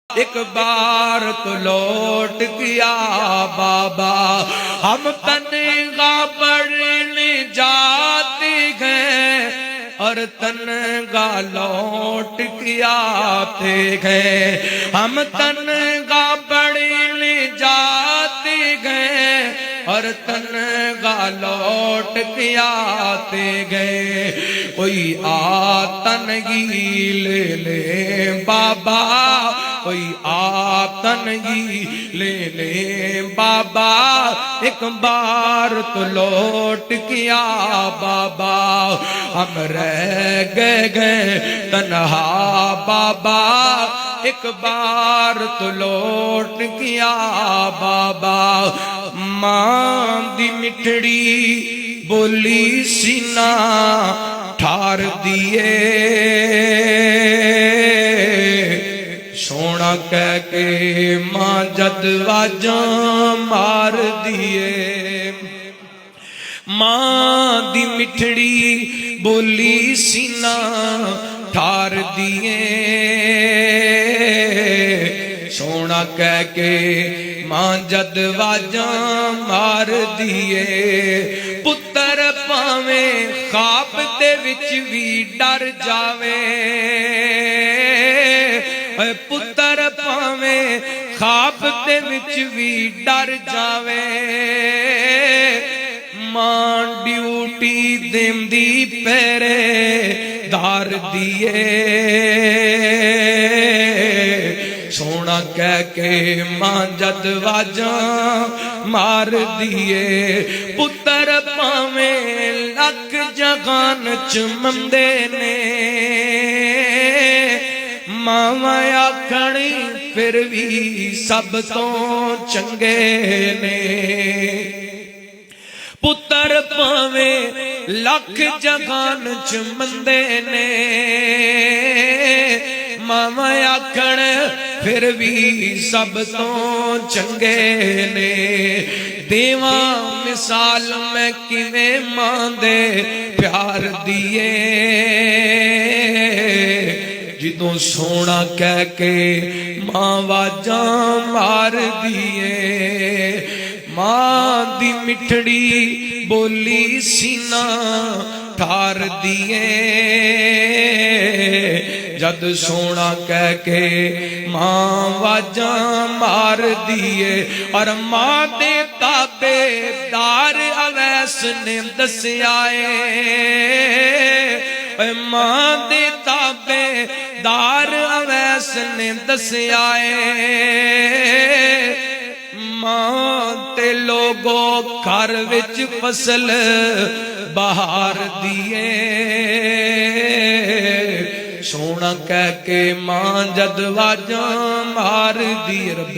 ایک بار تو لوٹ گیا بابا، ہم تنگا پڑھنے جاتے گئے اور تنگا لوٹ کے آتے گئے، ہم تنگا پڑھنے جاتے گئے اور تنگا لوٹ کے آتے گئے۔ کوئی آتنگی لے لے بابا، کوئی آتنگی لے لے بابا، ایک بار تو لوٹ کے آ بابا، ہم رہ گئے تنہا بابا، ایک بار تو لوٹ کے آ بابا۔ ماں دی مٹھڑی بولی سینہ ٹھار دیے، سونا کہہ کے ماں جد واجاں مار دیے۔ ماں دی مٹھڑی بولی سینہ ٹھار دیے، سونا کہہ کے ماں جد واجاں مار دیے۔ پتر پاویں خواب دے وچ بھی ڈر جاوے، پتر پاویں خواب دے وچ بھی ڈر جاوے، ماں ڈیوٹی دیندی پہرے دار دیے، سونا کہہ کے ماں جد واجاں مار دیے۔ پتر پاویں لکھ جہان چمندے نے، ماواں آکھنی پھر بھی سب تو چنگے نے۔ پتر پاویں لکھ جہان چمندے نے، ماواں آکھن پھر بھی سب تو چنگے نے۔ دیواں مثال میں کیویں ماں دے پیار دیے، جدوں سونا کہہ کے ماں واجاں مار دیے۔ ماں دی مٹھڑی بولی سینہ ٹھار دیے، جد سونا کہہ کے ماں واجاں مار دیے۔ اور ماں دے تابے دار اویس نے دسیا اے، ماں دے تابے دار اویس نے دسیا اے، ماں تے لوگو گھر وچ فصل بہار دیے، سونا کہہ کے ماں جد واجاں مار دیے۔ رب